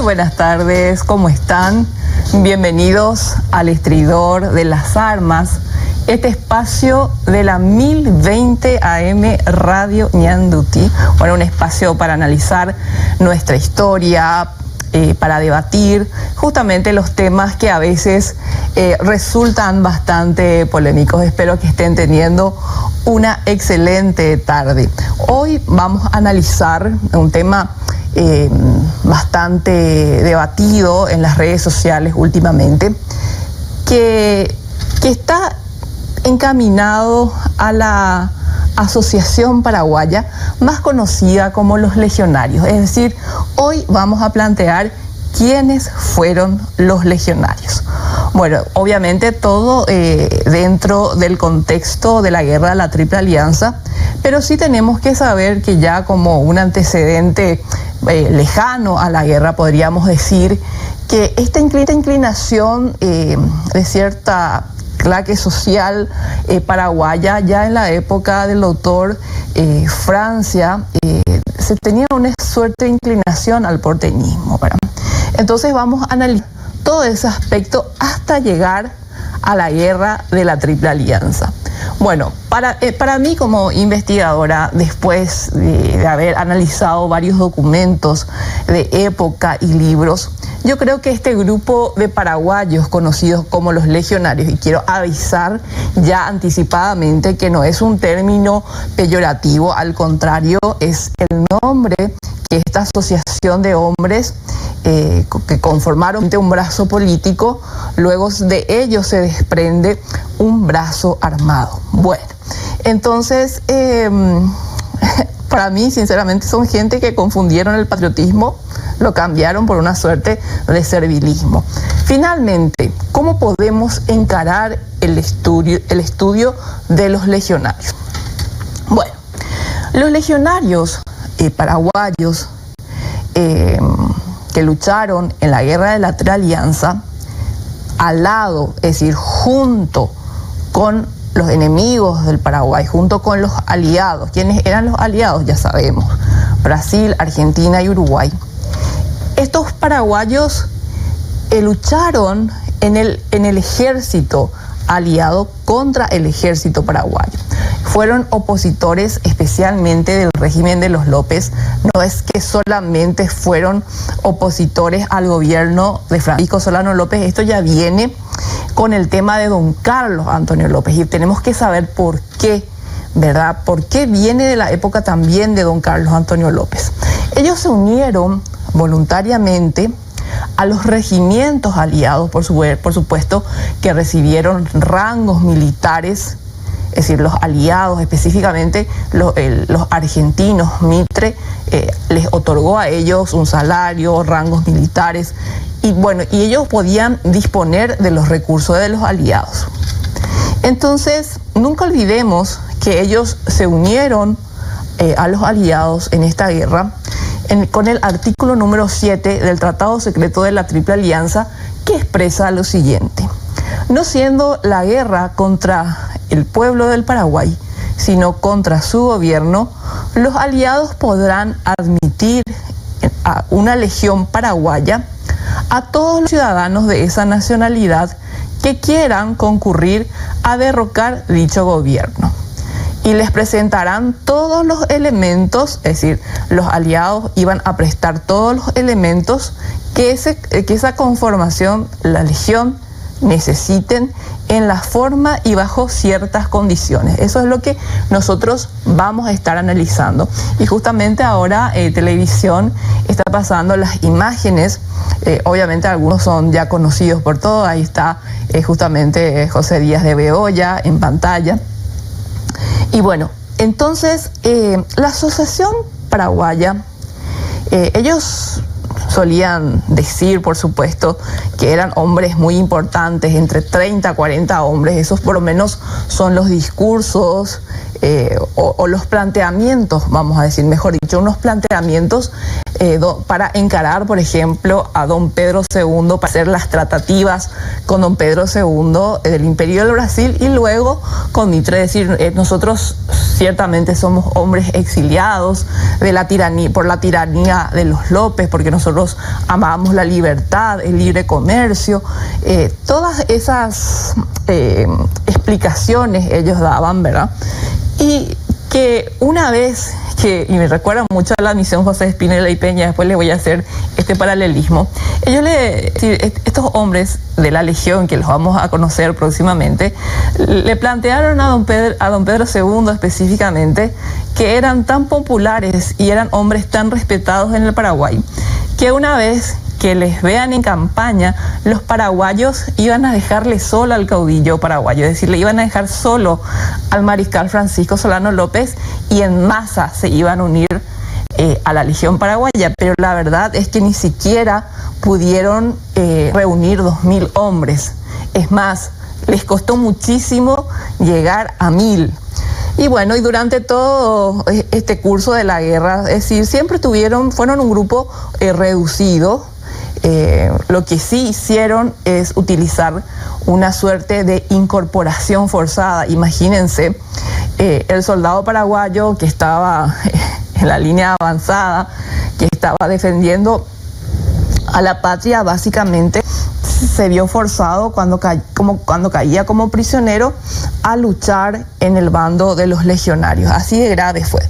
Muy buenas tardes, ¿cómo están? Bienvenidos al Estridor de las Armas, este espacio de la 1020 AM Radio Ñanduti. Bueno, un espacio para analizar nuestra historia, para debatir justamente los temas que a veces resultan bastante polémicos. Espero que estén teniendo una excelente tarde. Hoy vamos a analizar un tema bastante debatido en las redes sociales últimamente, que está encaminado a la Asociación Paraguaya, más conocida como los Legionarios. Es decir, hoy vamos a plantear quiénes fueron los legionarios. Bueno, obviamente todo dentro del contexto de la guerra de la Triple Alianza, pero sí tenemos que saber que ya como un antecedente lejano a la guerra, podríamos decir que esta inclinación de cierta clase social paraguaya, ya en la época del doctor Francia, se tenía una suerte de inclinación al porteñismo, ¿verdad? Entonces vamos a analizar todo ese aspecto hasta llegar a la guerra de la Triple Alianza. Bueno, para mí como investigadora, después de haber analizado varios documentos de época y libros, yo creo que este grupo de paraguayos conocidos como los legionarios, y quiero avisar ya anticipadamente que no es un término peyorativo, al contrario, es el nombre que esta asociación de hombres que conformaron un brazo político, luego de ellos se desprende un brazo armado. Bueno, entonces para mí sinceramente son gente que confundieron el patriotismo, lo cambiaron por una suerte de servilismo. Finalmente, ¿cómo podemos encarar el estudio de los legionarios? Bueno, los legionarios paraguayos que lucharon en la guerra de la Triple Alianza, al lado, es decir, junto con los enemigos del Paraguay, junto con los aliados. ¿Quiénes eran los aliados? Ya sabemos, Brasil, Argentina y Uruguay. Estos paraguayos lucharon en el ejército aliado contra el ejército paraguayo. Fueron opositores especialmente del régimen de los López. No es que solamente fueron opositores al gobierno de Francisco Solano López, esto ya viene con el tema de don Carlos Antonio López, y tenemos que saber por qué, ¿verdad? ¿Por qué viene de la época también de don Carlos Antonio López? Ellos se unieron voluntariamente a los regimientos aliados, por supuesto, que recibieron rangos militares, es decir, los aliados, específicamente los argentinos, Mitre, les otorgó a ellos un salario, rangos militares, y bueno, y ellos podían disponer de los recursos de los aliados. Entonces, nunca olvidemos que ellos se unieron a los aliados en esta guerra con el artículo número 7 del Tratado Secreto de la Triple Alianza, que expresa lo siguiente: no siendo la guerra contra el pueblo del Paraguay, sino contra su gobierno, los aliados podrán admitir a una legión paraguaya a todos los ciudadanos de esa nacionalidad que quieran concurrir a derrocar dicho gobierno. Y les presentarán todos los elementos, es decir, los aliados iban a prestar todos los elementos que esa conformación, la legión, necesiten en la forma y bajo ciertas condiciones. Eso es lo que nosotros vamos a estar analizando. Y justamente ahora Televisión está pasando las imágenes, obviamente algunos son ya conocidos por todos. Ahí está justamente José Díaz de Bedoya en pantalla. Y bueno, entonces la Asociación Paraguaya, ellos solían decir, por supuesto, que eran hombres muy importantes, entre 30 a 40 hombres. Esos por lo menos son los discursos o los planteamientos, vamos a decir, mejor dicho, unos planteamientos para encarar, por ejemplo, a don Pedro II, para hacer las tratativas con don Pedro II del Imperio del Brasil y luego con Mitre, es decir, nosotros ciertamente somos hombres exiliados de la tiranía, por la tiranía de los López, porque nosotros amábamos la libertad, el libre comercio, todas esas explicaciones ellos daban, ¿verdad? Y que una vez y me recuerda mucho a la misión José Espinel y Peña, después le voy a hacer este paralelismo, estos hombres de la Legión, que los vamos a conocer próximamente, le plantearon a don Pedro II específicamente que eran tan populares y eran hombres tan respetados en el Paraguay, que una vez que les vean en campaña, los paraguayos iban a dejarle solo al caudillo paraguayo, es decir, le iban a dejar solo al mariscal Francisco Solano López y en masa se iban a unir a la Legión Paraguaya, pero la verdad es que ni siquiera pudieron reunir 2.000 hombres. Es más, les costó muchísimo llegar a 1.000. Y bueno, y durante todo este curso de la guerra, es decir, siempre fueron un grupo reducido. Lo que sí hicieron es utilizar una suerte de incorporación forzada. Imagínense, el soldado paraguayo que estaba en la línea avanzada, que estaba defendiendo a la patria, básicamente se vio forzado cuando caía como prisionero a luchar en el bando de los legionarios. Así de grave fue.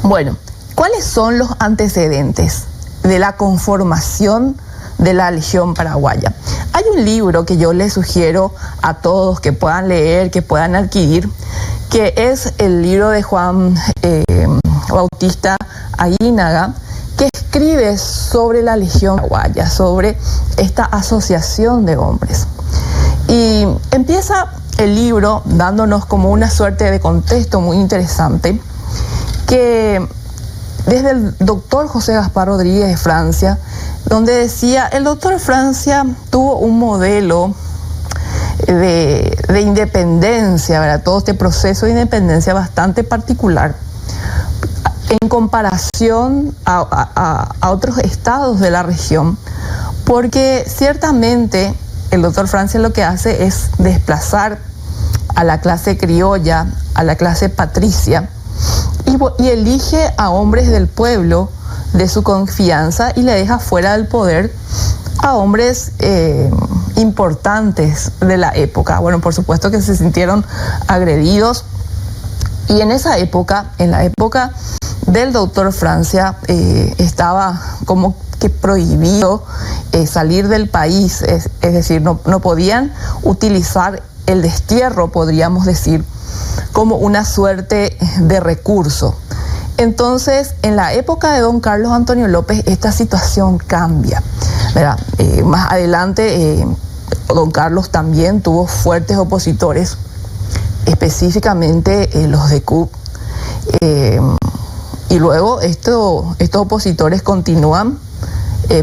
Bueno, ¿cuáles son los antecedentes de la conformación de la Legión Paraguaya? Hay un libro que yo les sugiero a todos que puedan leer, que puedan adquirir, que es el libro de Juan Bautista Aguinaga, que escribe sobre la Legión Paraguaya, sobre esta asociación de hombres. Y empieza el libro dándonos como una suerte de contexto muy interesante, que desde el doctor José Gaspar Rodríguez de Francia, donde decía, el doctor Francia tuvo un modelo de independencia, ¿verdad? Todo este proceso de independencia bastante particular en comparación a otros estados de la región, porque ciertamente el doctor Francia lo que hace es desplazar a la clase criolla, a la clase patricia, y elige a hombres del pueblo de su confianza y le deja fuera del poder a hombres importantes de la época. Bueno, por supuesto que se sintieron agredidos, y en esa época, en la época del doctor Francia, estaba como que prohibido salir del país, es decir, no podían utilizar el destierro, podríamos decir, como una suerte de recurso. Entonces, en la época de don Carlos Antonio López, esta situación cambia, ¿verdad? Más adelante, don Carlos también tuvo fuertes opositores, específicamente los de CUT. Y luego estos opositores continúan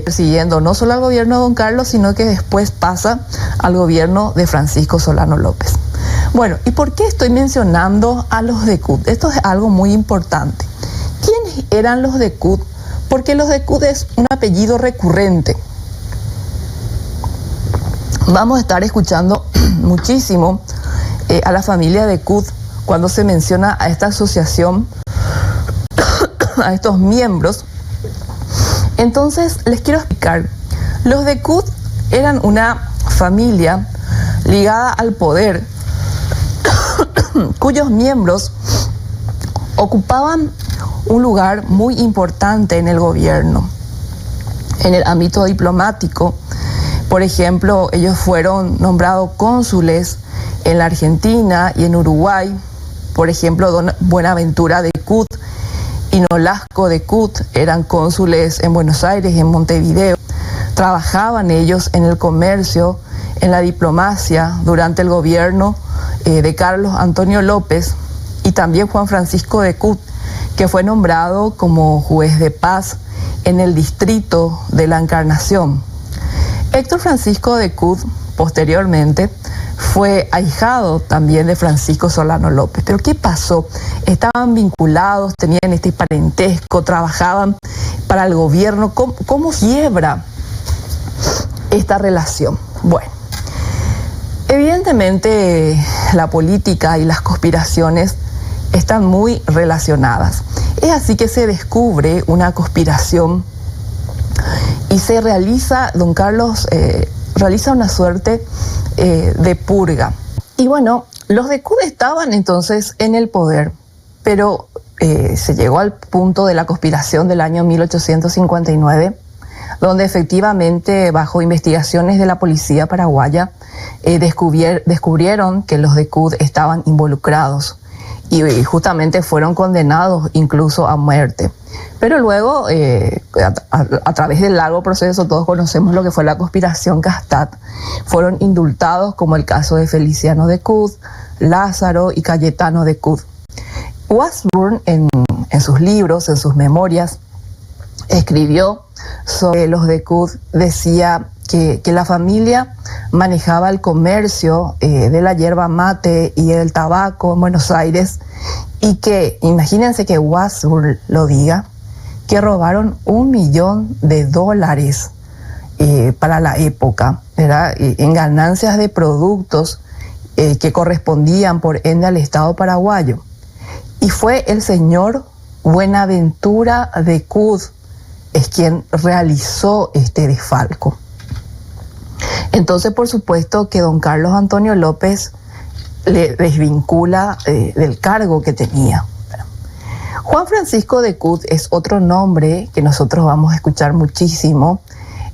persiguiendo no solo al gobierno de don Carlos, sino que después pasa al gobierno de Francisco Solano López. Bueno, ¿y por qué estoy mencionando a los de CUT? Esto es algo muy importante. ¿Quiénes eran los de CUT? Porque los de CUT es un apellido recurrente. Vamos a estar escuchando muchísimo a la familia de CUT cuando se menciona a esta asociación, a estos miembros. Entonces, les quiero explicar. Los de CUT eran una familia ligada al poder, cuyos miembros ocupaban un lugar muy importante en el gobierno, en el ámbito diplomático. Por ejemplo, ellos fueron nombrados cónsules en la Argentina y en Uruguay. Por ejemplo, don Buenaventura de CUT y Nolasco de CUT eran cónsules en Buenos Aires y en Montevideo. Trabajaban ellos en el comercio, en la diplomacia durante el gobierno de Carlos Antonio López, y también Juan Francisco de CUT, que fue nombrado como juez de paz en el distrito de la Encarnación. Héctor Francisco de CUT, posteriormente fue ahijado también de Francisco Solano López. Pero ¿qué pasó? Estaban vinculados, tenían este parentesco, trabajaban para el gobierno. ¿Cómo quiebra esta relación? Bueno, evidentemente la política y las conspiraciones están muy relacionadas. Es así que se descubre una conspiración y se realiza, don Carlos realiza una suerte de purga. Y bueno, los de CUT estaban entonces en el poder, pero se llegó al punto de la conspiración del año 1859, donde efectivamente bajo investigaciones de la policía paraguaya descubrieron que los de CUT estaban involucrados y justamente fueron condenados incluso a muerte. Pero luego, a través del largo proceso, todos conocemos lo que fue la conspiración Castat, fueron indultados, como el caso de Feliciano de CUT, Lázaro y Cayetano de CUT. Washburn, en sus libros, en sus memorias, escribió sobre los de CUT, decía que la familia manejaba el comercio de la yerba mate y el tabaco en Buenos Aires, y que, imagínense que Washburn lo diga, que robaron $1 millón para la época, ¿verdad? En ganancias de productos que correspondían por ende al Estado paraguayo. Y fue el señor Buenaventura de CUT es quien realizó este desfalco. Entonces, por supuesto que don Carlos Antonio López le desvincula del cargo que tenía. Juan Francisco de CUT es otro nombre que nosotros vamos a escuchar muchísimo.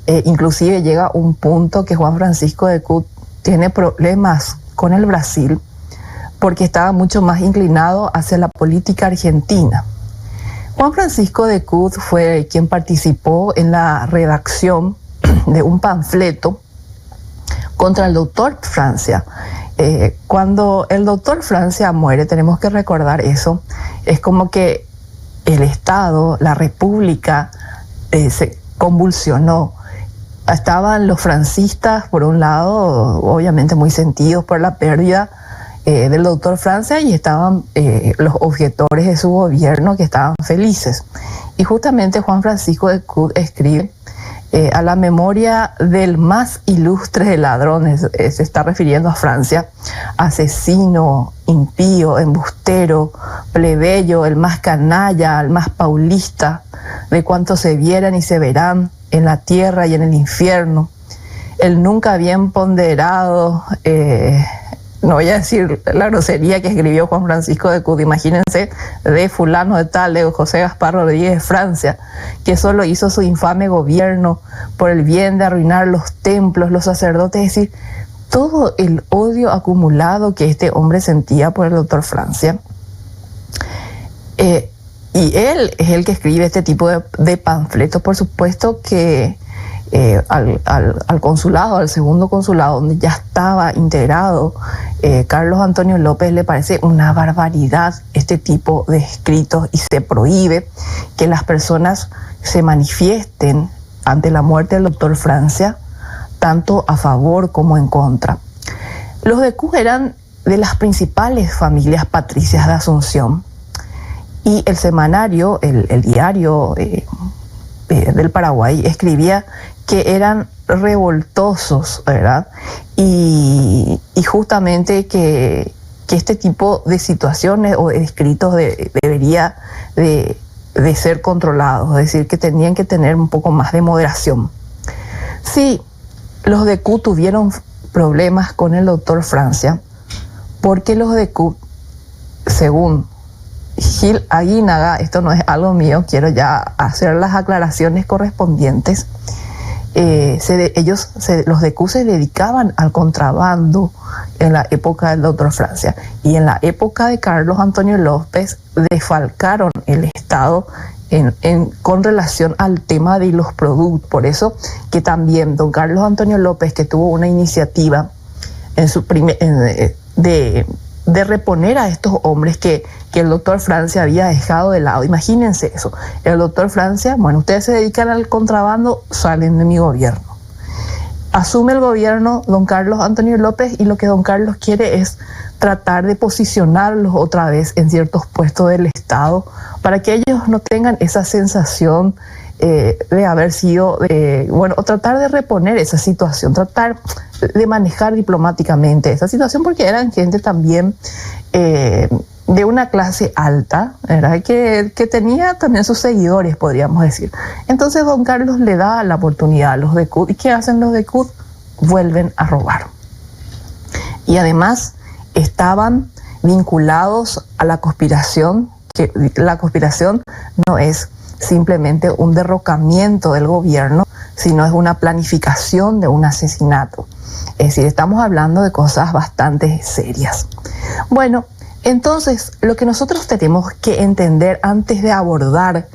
Inclusive llega un punto que Juan Francisco de CUT tiene problemas con el Brasil porque estaba mucho más inclinado hacia la política argentina. Juan Francisco de CUT fue quien participó en la redacción de un panfleto contra el doctor Francia. Cuando el doctor Francia muere, tenemos que recordar eso, es como que el Estado, la República, se convulsionó. Estaban los francistas, por un lado, obviamente muy sentidos por la pérdida del doctor Francia, y estaban los objetores de su gobierno que estaban felices. Y justamente Juan Francisco de CUT escribe a la memoria del más ilustre de ladrones, se está refiriendo a Francia, asesino, impío, embustero, plebeyo, el más canalla, el más paulista, de cuantos se vieran y se verán en la tierra y en el infierno, el nunca bien ponderado, no voy a decir la grosería que escribió Juan Francisco de CUT, imagínense, de fulano de tal, de José Gaspar Rodríguez de Francia, que solo hizo su infame gobierno por el bien de arruinar los templos, los sacerdotes, es decir, todo el odio acumulado que este hombre sentía por el doctor Francia. Y él es el que escribe este tipo de panfletos. Por supuesto que al consulado, al segundo consulado, donde ya estaba integrado Carlos Antonio López, le parece una barbaridad este tipo de escritos y se prohíbe que las personas se manifiesten ante la muerte del doctor Francia, tanto a favor como en contra. Los de CUT eran de las principales familias patricias de Asunción, y el semanario, el diario del Paraguay, escribía que eran revoltosos, ¿verdad? Y justamente que este tipo de situaciones o de escritos debería de ser controlados, es decir, que tenían que tener un poco más de moderación. Sí, los de CUT tuvieron problemas con el doctor Francia, porque los de CUT, según Gil Aguinaga, esto no es algo mío, quiero ya hacer las aclaraciones correspondientes, los de CUT se dedicaban al contrabando en la época del doctor Francia, y en la época de Carlos Antonio López desfalcaron el Estado con relación al tema de los productos. Por eso que también don Carlos Antonio López, que tuvo una iniciativa de reponer a estos hombres que el doctor Francia había dejado de lado. Imagínense eso, el doctor Francia, bueno, ustedes se dedican al contrabando, salen de mi gobierno. asume el gobierno don Carlos Antonio López y lo que don Carlos quiere es tratar de posicionarlos otra vez en ciertos puestos del Estado para que ellos no tengan esa sensación de haber sido, o tratar de reponer esa situación, tratar de manejar diplomáticamente esa situación, porque eran gente también de una clase alta, ¿verdad? Que tenía también sus seguidores, podríamos decir. Entonces don Carlos le da la oportunidad a los de CUT. ¿Y qué hacen los de CUT? Vuelven a robar. Y además estaban vinculados a la conspiración, que la conspiración no es simplemente un derrocamiento del gobierno, sino es una planificación de un asesinato. Es decir, estamos hablando de cosas bastante serias. Bueno, entonces lo que nosotros tenemos que entender antes de abordar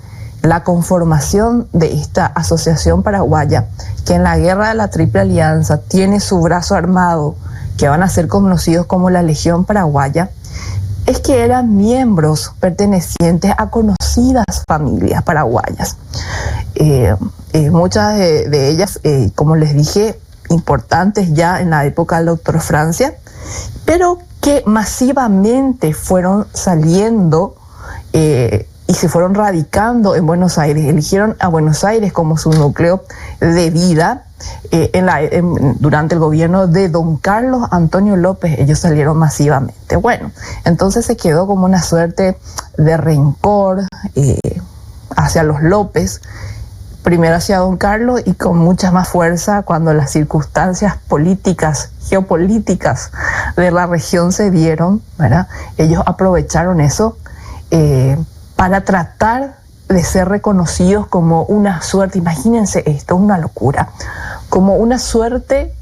la conformación de esta asociación paraguaya, que en la guerra de la Triple Alianza tiene su brazo armado, que van a ser conocidos como la Legión Paraguaya, es que eran miembros pertenecientes a conocidas familias paraguayas. Muchas de ellas, como les dije, importantes ya en la época del doctor Francia, pero que masivamente fueron saliendo y se fueron radicando en Buenos Aires. Eligieron a Buenos Aires como su núcleo de vida. Durante el gobierno de don Carlos Antonio López, ellos salieron masivamente. Bueno, entonces se quedó como una suerte de rencor hacia los López, primero hacia don Carlos y con mucha más fuerza cuando las circunstancias políticas, geopolíticas de la región se dieron, ¿verdad? Ellos aprovecharon eso para tratar de ser reconocidos como una suerte, imagínense esto, una locura, como una suerte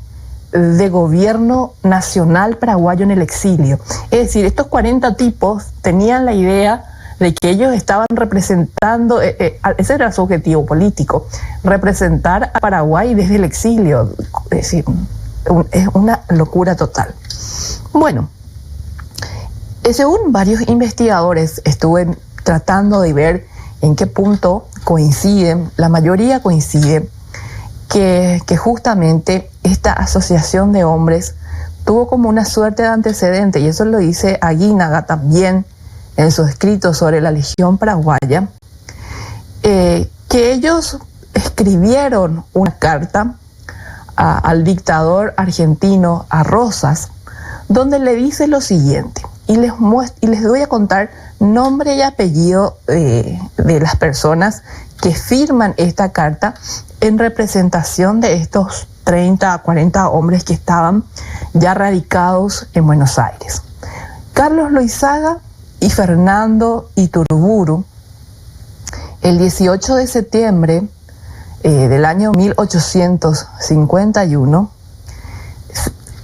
de gobierno nacional paraguayo en el exilio. Es decir, estos 40 tipos tenían la idea de que ellos estaban representando, ese era su objetivo político, representar a Paraguay desde el exilio. Es decir, es una locura total. Bueno, según varios investigadores, estuve tratando de ver en qué punto coinciden, la mayoría coincide, que justamente esta asociación de hombres tuvo como una suerte de antecedente, y eso lo dice Aguinaga también en su escrito sobre la Legión Paraguaya, que ellos escribieron una carta al dictador argentino, a Rosas, donde le dice lo siguiente, y les voy a contar nombre y apellido de las personas que firman esta carta en representación de estos 30 a 40 hombres que estaban ya radicados en Buenos Aires. Carlos Loizaga y Fernando Iturburu, el 18 de septiembre del año 1851,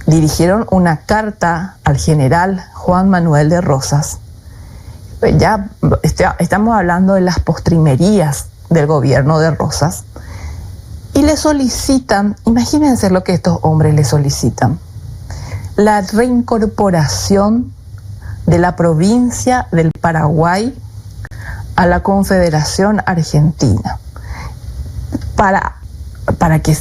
dirigieron una carta al general Juan Manuel de Rosas. Ya estamos hablando de las postrimerías del gobierno de Rosas, y le solicitan, imagínense lo que estos hombres le solicitan, la reincorporación de la provincia del Paraguay a la Confederación Argentina, para que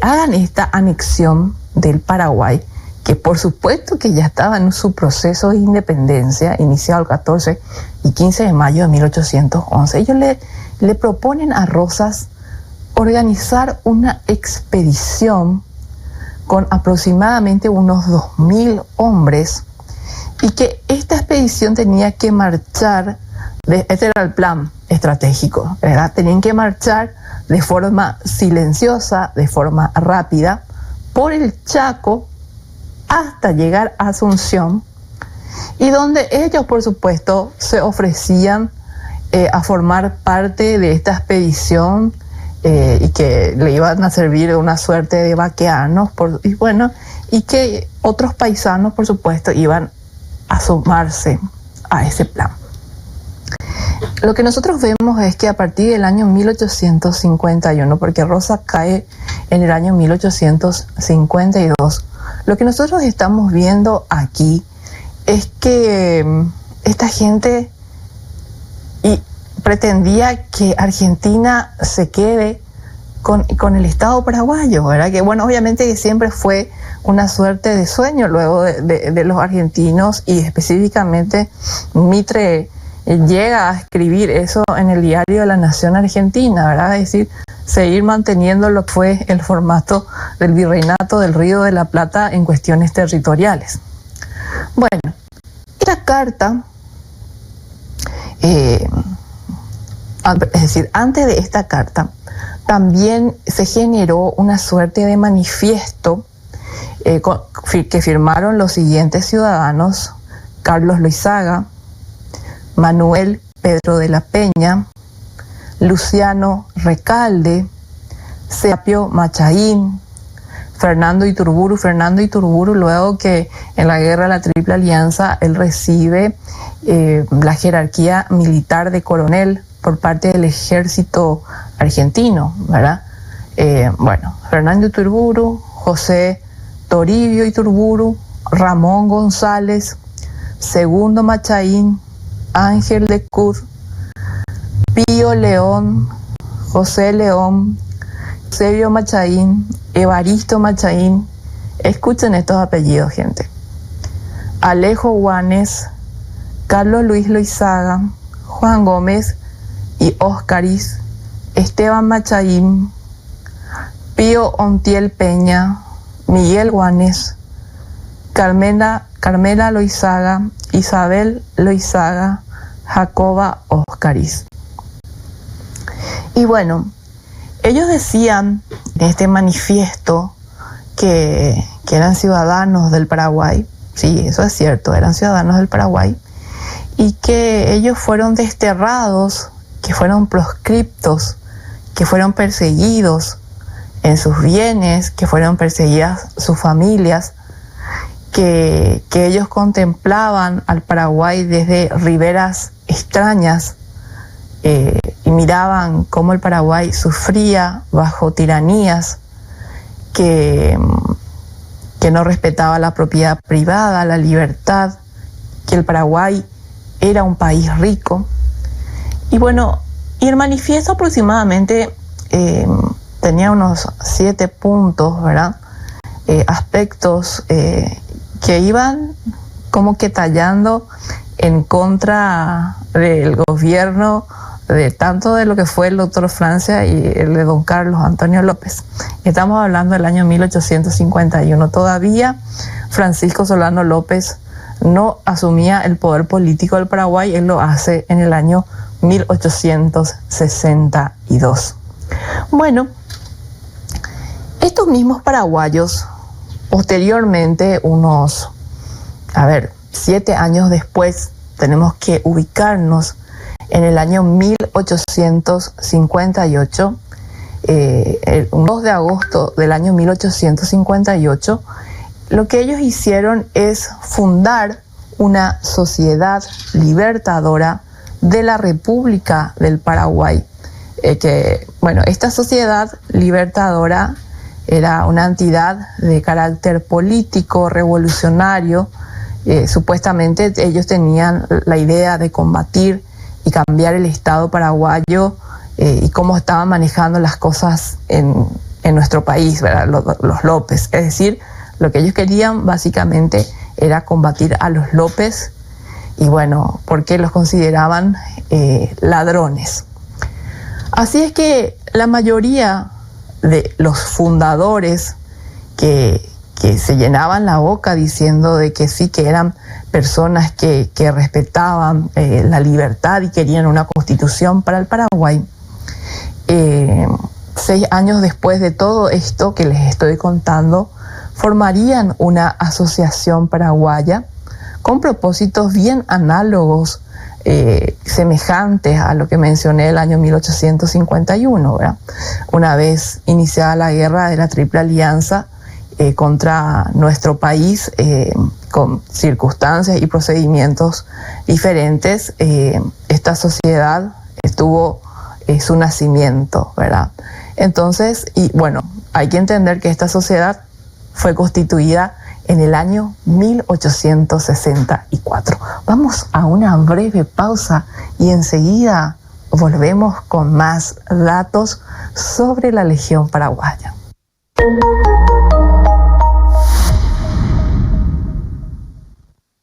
hagan esta anexión del Paraguay, que por supuesto que ya estaba en su proceso de independencia, iniciado el 14 y 15 de mayo de 1811. Ellos le proponen a Rosas organizar una expedición con aproximadamente unos 2.000 hombres, y que esta expedición tenía que marchar, este era el plan estratégico, ¿verdad? Tenían que marchar de forma silenciosa, de forma rápida, por el Chaco hasta llegar a Asunción, y donde ellos, por supuesto, se ofrecían a formar parte de esta expedición y que le iban a servir una suerte de vaqueanos, y que otros paisanos, por supuesto, iban a sumarse a ese plan. Lo que nosotros vemos es que a partir del año 1851, porque Rosas cae en el año 1852, lo que nosotros estamos viendo aquí es que esta gente pretendía que Argentina se quede con el Estado paraguayo, ¿verdad? Que bueno, obviamente que siempre fue una suerte de sueño luego de los argentinos, y específicamente Mitre llega a escribir eso en el diario de la Nación Argentina, ¿verdad? Es decir, seguir manteniendo lo que fue el formato del virreinato del Río de la Plata en cuestiones territoriales. Bueno, esta carta, es decir, antes de esta carta, también se generó una suerte de manifiesto que firmaron los siguientes ciudadanos: Carlos Loizaga, Manuel Pedro de la Peña, Luciano Recalde, Serapio Machaín, Fernando Iturburu, luego que en la guerra de la Triple Alianza él recibe la jerarquía militar de coronel por parte del ejército argentino, ¿verdad? Bueno, Fernando Iturburu, José Toribio Iturburu, Ramón González, Segundo Machaín, Ángel de Cud, Pío León, José León, Eusebio Machaín, Evaristo Machaín. Escuchen estos apellidos, gente: Alejo Guanes, Carlos Luis Loizaga, Juan Gómez y Óscaris, Esteban Machaín, Pío Ontiel Peña, Miguel Guanes, Carmela Loizaga, Isabel Loizaga, Jacoba Óscaris. Y bueno, ellos decían en este manifiesto que eran ciudadanos del Paraguay. Sí, eso es cierto, eran ciudadanos del Paraguay, y que ellos fueron desterrados, que fueron proscriptos, que fueron perseguidos en sus bienes, que fueron perseguidas sus familias, que ellos contemplaban al Paraguay desde riberas extrañas, y miraban cómo el Paraguay sufría bajo tiranías, que no respetaba la propiedad privada, la libertad, que el Paraguay era un país rico. Y bueno, y el manifiesto aproximadamente tenía unos 7 puntos, ¿verdad? Aspectos que iban como que tallando en contra del gobierno de tanto de lo que fue el doctor Francia y el de don Carlos Antonio López. Estamos hablando del año 1851. Todavía Francisco Solano López no asumía el poder político del Paraguay. Él lo hace en el año 1862. Bueno, estos mismos paraguayos, posteriormente, unos, 7 años después, tenemos que ubicarnos en el año 1858, el 2 de agosto del año 1858, lo que ellos hicieron es fundar una sociedad libertadora de la República del Paraguay. Esta sociedad libertadora era una entidad de carácter político, revolucionario. Supuestamente ellos tenían la idea de combatir y cambiar el Estado paraguayo y cómo estaban manejando las cosas en nuestro país, ¿verdad? Los López. Es decir, lo que ellos querían básicamente era combatir a los López, y bueno, porque los consideraban ladrones. Así es que la mayoría de los fundadores que se llenaban la boca diciendo de que sí, que eran personas que respetaban la libertad y querían una constitución para el Paraguay, 6 años después de todo esto que les estoy contando, formarían una asociación paraguaya con propósitos bien análogos, semejantes a lo que mencioné el año 1851, ¿verdad? Una vez iniciada la guerra de la Triple Alianza contra nuestro país, con circunstancias y procedimientos diferentes, esta sociedad tuvo su nacimiento, ¿verdad? Entonces, y bueno, hay que entender que esta sociedad fue constituida en el año 1864. Vamos a una breve pausa y enseguida volvemos con más datos sobre la Legión Paraguaya.